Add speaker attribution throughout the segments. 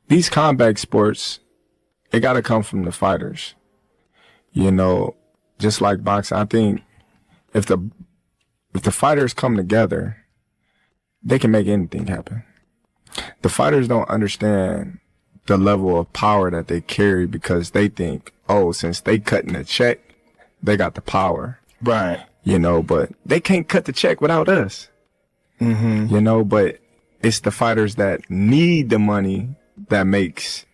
Speaker 1: these combat sports, it got to come from the fighters. You know, just like boxing, I think if the fighters come together, they can make anything happen. The fighters don't understand the level of power that they carry because they think, oh, since they cutting a check, they got the power.
Speaker 2: Right.
Speaker 1: You know, but they can't cut the check without us.
Speaker 2: Mm-hmm.
Speaker 1: You know, but it's the fighters that need the money that makes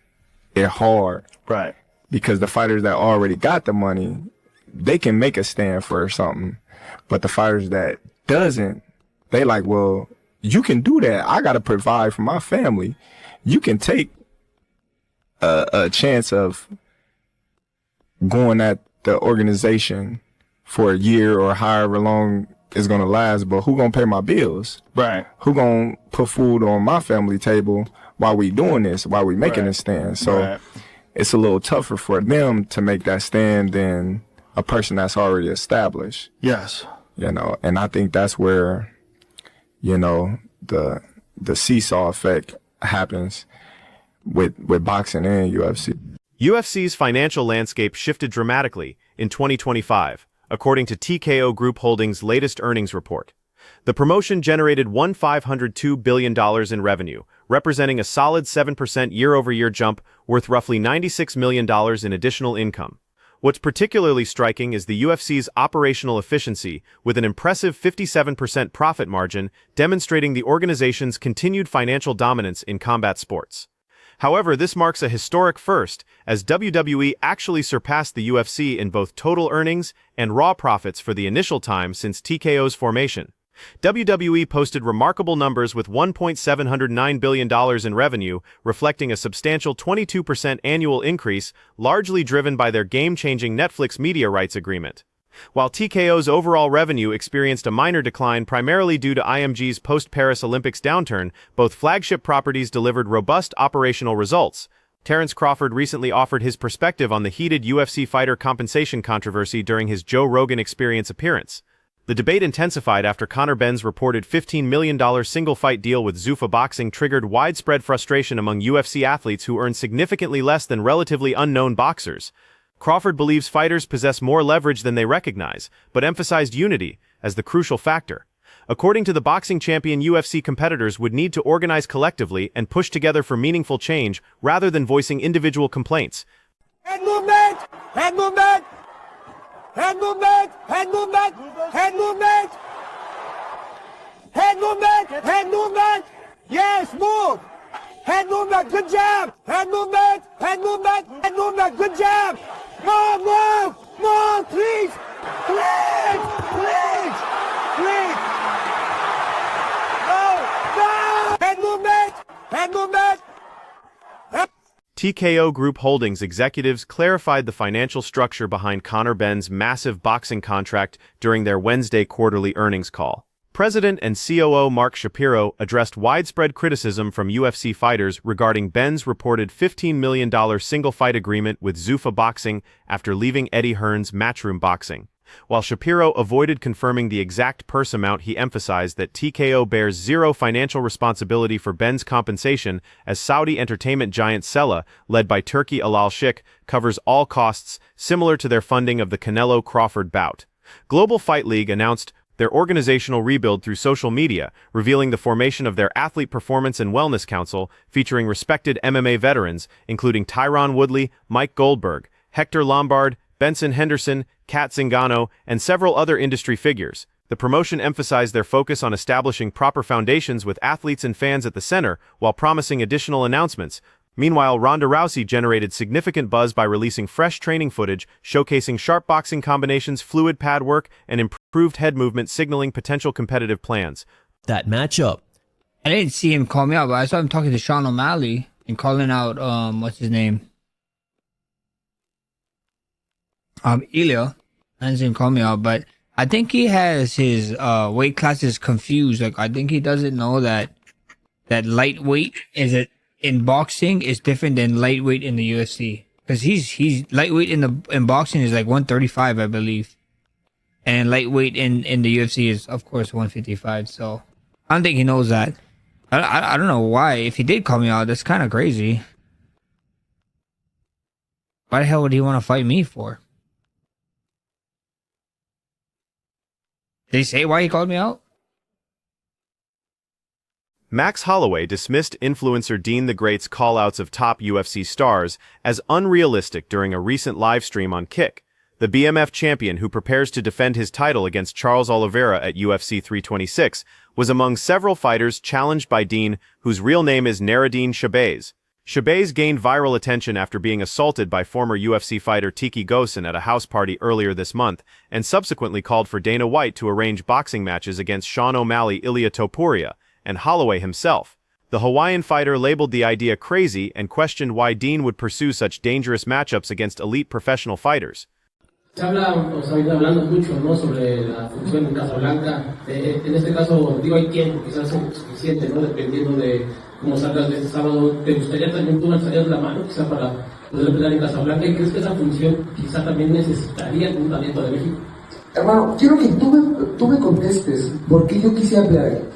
Speaker 1: it hard.
Speaker 2: Right.
Speaker 1: Because the fighters that already got the money, they can make a stand for something. But the fighters that doesn't, they like, well, you can do that. I got to provide for my family. You can take a chance of going at the organization for a year or however long it's going to last, but who going to pay my bills?
Speaker 2: Right.
Speaker 1: Who going to put food on my family table while we doing this, while we making a stand? So it's a little tougher for them to make that stand than a person that's already established.
Speaker 2: Yes.
Speaker 1: You know, and I think that's where, you know, the seesaw effect happens with boxing and UFC.
Speaker 3: UFC's financial landscape shifted dramatically in 2025, according to TKO Group Holdings' latest earnings report. The promotion generated $1,502 billion in revenue, representing a solid 7% year-over-year jump worth roughly $96 million in additional income. What's particularly striking is the UFC's operational efficiency, with an impressive 57% profit margin, demonstrating the organization's continued financial dominance in combat sports. However, this marks a historic first, as WWE actually surpassed the UFC in both total earnings and raw profits for the initial time since TKO's formation. WWE posted remarkable numbers with $1.709 billion in revenue, reflecting a substantial 22% annual increase, largely driven by their game-changing Netflix media rights agreement. While TKO's overall revenue experienced a minor decline primarily due to IMG's post-Paris Olympics downturn, both flagship properties delivered robust operational results. Terence Crawford recently offered his perspective on the heated UFC fighter compensation controversy during his Joe Rogan Experience appearance. The debate intensified after Conor Benn's reported $15 million single-fight deal with Zuffa Boxing triggered widespread frustration among UFC athletes who earn significantly less than relatively unknown boxers. Crawford believes fighters possess more leverage than they recognize, but emphasized unity as the crucial factor. According to the boxing champion, UFC competitors would need to organize collectively and push together for meaningful change rather than voicing individual complaints.
Speaker 4: Head movement! Head movement! Head movement! Head movement! Head movement! Head movement! Head movement! Yes, move! Head movement! Good job! Head movement! Head movement! Head movement! Good job! Move! Move! Move! Please! Please! Please! Please! No! No! Head movement! Head movement!
Speaker 3: TKO Group Holdings executives clarified the financial structure behind Conor Benn's massive boxing contract during their Wednesday quarterly earnings call. President and COO Mark Shapiro addressed widespread criticism from UFC fighters regarding Benn's reported $15 million single-fight agreement with Zuffa Boxing after leaving Eddie Hearn's Matchroom Boxing. While Shapiro avoided confirming the exact purse amount, he emphasized that TKO bears zero financial responsibility for Benn's compensation, as Saudi entertainment giant Sella, led by Turki Al-Sheikh, covers all costs, similar to their funding of the Canelo-Crawford bout. Global Fight League announced their organizational rebuild through social media, revealing the formation of their Athlete Performance and Wellness Council, featuring respected MMA veterans, including Tyron Woodley, Mike Goldberg, Hector Lombard, Benson Henderson, Kat Zingano, and several other industry figures. The promotion emphasized their focus on establishing proper foundations with athletes and fans at the center, while promising additional announcements. Meanwhile, Ronda Rousey generated significant buzz by releasing fresh training footage, showcasing sharp boxing combinations, fluid pad work, and improved head movement, signaling potential competitive plans.
Speaker 5: That matchup.
Speaker 6: I didn't see him call me out, but I saw him talking to Sean O'Malley and calling out, what's his name? Ilya. I didn't see him call me out, but I think he has his weight classes confused. Like, I think he doesn't know that lightweight in boxing is different than lightweight in the UFC. Because he's lightweight in boxing is like 135, I believe, and lightweight in the UFC is of course 155. So I don't think he knows that. I don't know why. If he did call me out, that's kind of crazy. Why the hell would he want to fight me for? Did he say why he called me out?
Speaker 3: Max Holloway dismissed influencer Dean the Great's callouts of top UFC stars as unrealistic during a recent live stream on Kick. The BMF champion, who prepares to defend his title against Charles Oliveira at UFC 326, was among several fighters challenged by Dean, whose real name is Naradine Chimaev. Chimaev gained viral attention after being assaulted by former UFC fighter Tiki Gosen at a house party earlier this month, and subsequently called for Dana White to arrange boxing matches against Sean O'Malley, Ilia Topuria, and Holloway himself. The Hawaiian fighter labeled the idea crazy and questioned why Dean would pursue such dangerous matchups against elite professional fighters.
Speaker 2: Se habla, o sea, ahorita hablando mucho, ¿no?, sobre la función en Casablanca. En este caso, digo, hay tiempo, quizás suficiente, ¿no?, dependiendo de cómo salgas de este sábado. ¿Te gustaría también tú alzarías la mano, quizá para poder pelear en Casablanca? ¿Y crees que esa función quizá también necesitaría algún talento de México?
Speaker 5: Hermano, quiero que tú me contestes por qué yo quisiera pelear ahí.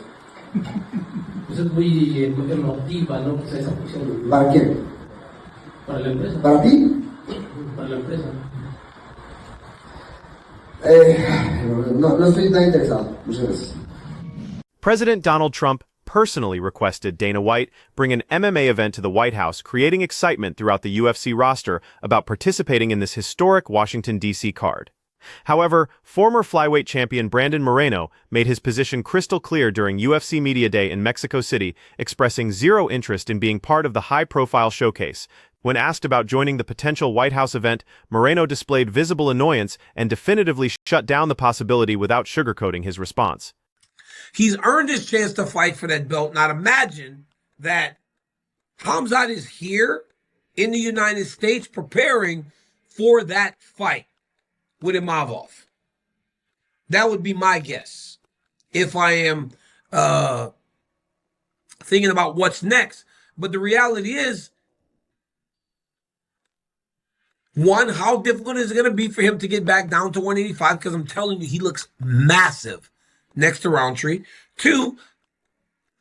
Speaker 2: Pues es muy emotiva, ¿no?, quizá esa función.
Speaker 5: ¿Para quién?
Speaker 2: Para la empresa.
Speaker 5: ¿Para ti?
Speaker 2: Para la empresa.
Speaker 5: No estoy tan interesado. Muchas gracias.
Speaker 3: President Donald Trump personally requested Dana White bring an MMA event to the White House, creating excitement throughout the UFC roster about participating in this historic Washington, D.C. card. However, former flyweight champion Brandon Moreno made his position crystal clear during UFC Media Day in Mexico City, expressing zero interest in being part of the high-profile showcase. When asked about joining the potential White House event, Moreno displayed visible annoyance and definitively shut down the possibility without sugarcoating his response.
Speaker 7: He's earned his chance to fight for that belt. Now imagine that Khamzat is here in the United States preparing for that fight with Imavov. That would be my guess if I am thinking about what's next. But the reality is, one, how difficult is it going to be for him to get back down to 185? Because I'm telling you, he looks massive next to Roundtree. Two,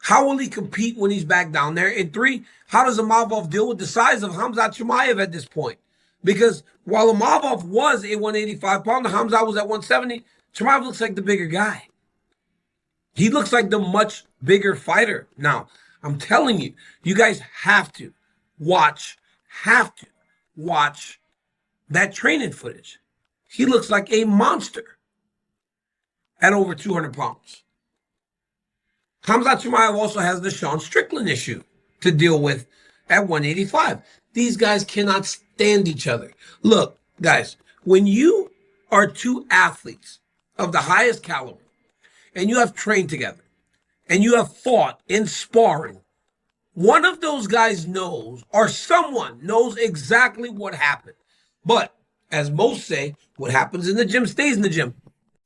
Speaker 7: how will he compete when he's back down there? And three, how does Imavov deal with the size of Khamzat Chimaev at this point? Because while Imavov was a 185-pounder, Khamzat was at 170, Chimaev looks like the bigger guy. He looks like the much bigger fighter. Now, I'm telling you, you guys have to watch that training footage. He looks like a monster at over 200 pounds. Khamzat Chimaev also has the Sean Strickland issue to deal with at 185. These guys cannot stand each other. Look, guys, when you are two athletes of the highest caliber and you have trained together and you have fought in sparring, one of those guys knows, or someone knows exactly what happened. But, as most say, what happens in the gym stays in the gym.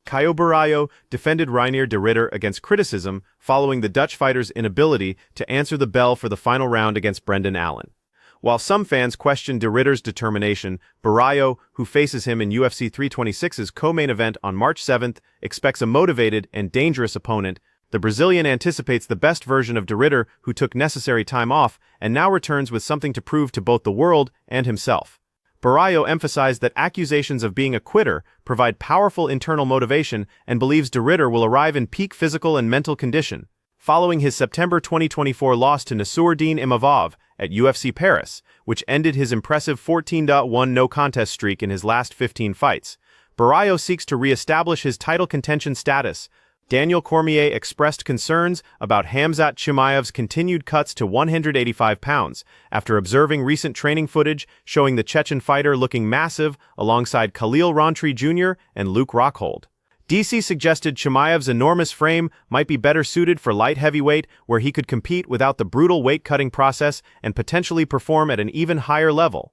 Speaker 3: Caio Baralho defended Reinier Derritter against criticism following the Dutch fighter's inability to answer the bell for the final round against Brendan Allen. While some fans questioned Derritter's determination, Baralho, who faces him in UFC 326's co-main event on March 7th, expects a motivated and dangerous opponent. The Brazilian anticipates the best version of Derritter, who took necessary time off and now returns with something to prove to both the world and himself. Baralho emphasized that accusations of being a quitter provide powerful internal motivation and believes Derritter will arrive in peak physical and mental condition. Following his September 2024 loss to Nassourdine Imavov at UFC Paris, which ended his impressive 14-1 no-contest streak in his last 15 fights, Baralho seeks to re-establish his title contention status. Daniel Cormier expressed concerns about Khamzat Chimaev's continued cuts to 185 pounds after observing recent training footage showing the Chechen fighter looking massive alongside Khalil Rountree Jr. and Luke Rockhold. DC suggested Chimaev's enormous frame might be better suited for light heavyweight, where he could compete without the brutal weight-cutting process and potentially perform at an even higher level.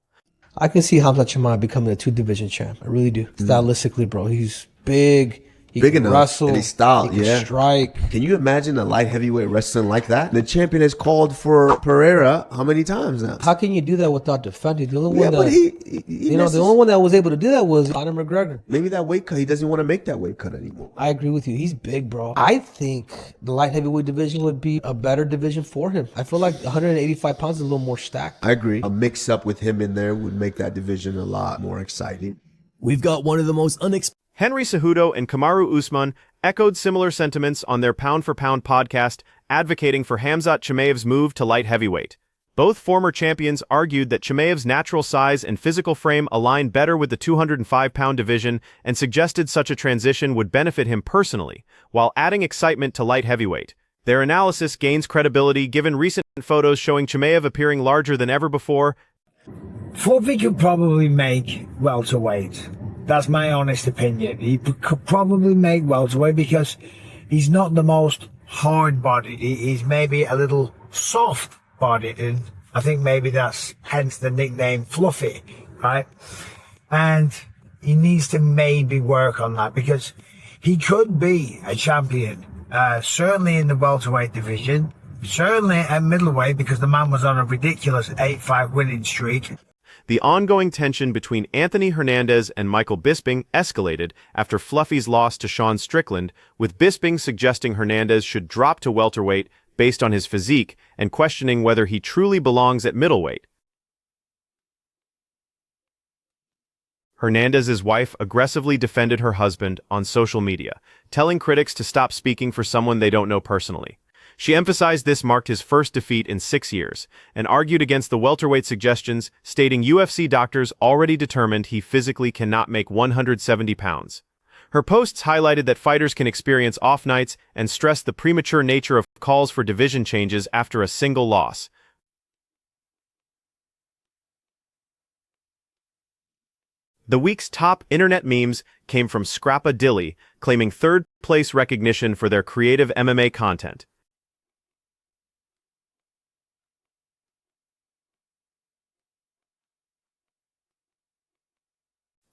Speaker 8: I can see Khamzat Chimaev becoming a two-division champ. I really do. Stylistically, bro, he's big. He
Speaker 9: big
Speaker 8: can
Speaker 9: enough,
Speaker 8: wrestle,
Speaker 9: and he's stout,
Speaker 8: he can
Speaker 9: yeah.
Speaker 8: strike.
Speaker 9: Can you imagine a light heavyweight wrestling like that? The champion has called for Pereira how many times now?
Speaker 8: How can you do that without defending? The only
Speaker 9: Yeah,
Speaker 8: one
Speaker 9: but
Speaker 8: that
Speaker 9: he
Speaker 8: the
Speaker 9: misses.
Speaker 8: only one that was able to do that was Conor McGregor.
Speaker 9: Maybe that weight cut, he doesn't want to make that weight cut anymore.
Speaker 8: I agree with you. He's big, bro. I think the light heavyweight division would be a better division for him. I feel like 185 pounds is a little more stacked.
Speaker 9: I agree. A mix up with him in there would make that division a lot more exciting.
Speaker 10: We've got one of the most unexpected.
Speaker 3: Henry Cejudo and Kamaru Usman echoed similar sentiments on their Pound for Pound podcast, advocating for Khamzat Chimaev's move to light heavyweight. Both former champions argued that Chimaev's natural size and physical frame align better with the 205-pound division and suggested such a transition would benefit him personally, while adding excitement to light heavyweight. Their analysis gains credibility given recent photos showing Chimaev appearing larger than ever before.
Speaker 11: Fluffy could probably make welterweight. That's my honest opinion. He could probably make welterweight because he's not the most hard-bodied. He's maybe a little soft-bodied, and I think maybe that's hence the nickname Fluffy, right? And he needs to maybe work on that because he could be a champion, certainly in the welterweight division, certainly at middleweight because the man was on a ridiculous 8-5 winning streak.
Speaker 3: The ongoing tension between Anthony Hernandez and Michael Bisping escalated after Fluffy's loss to Sean Strickland, with Bisping suggesting Hernandez should drop to welterweight based on his physique and questioning whether he truly belongs at middleweight. Hernandez's wife aggressively defended her husband on social media, telling critics to stop speaking for someone they don't know personally. She emphasized this marked his first defeat in 6 years, and argued against the welterweight suggestions, stating UFC doctors already determined he physically cannot make 170 pounds. Her posts highlighted that fighters can experience off nights and stressed the premature nature of calls for division changes after a single loss. The week's top internet memes came from Scrappa Dilly, claiming third-place recognition for their creative MMA content.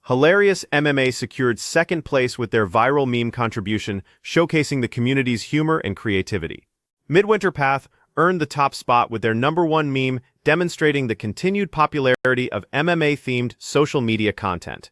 Speaker 3: Hilarious MMA secured second place with their viral meme contribution, showcasing the community's humor and creativity. Midwinter Path earned the top spot with their #1 meme, demonstrating the continued popularity of MMA-themed social media content.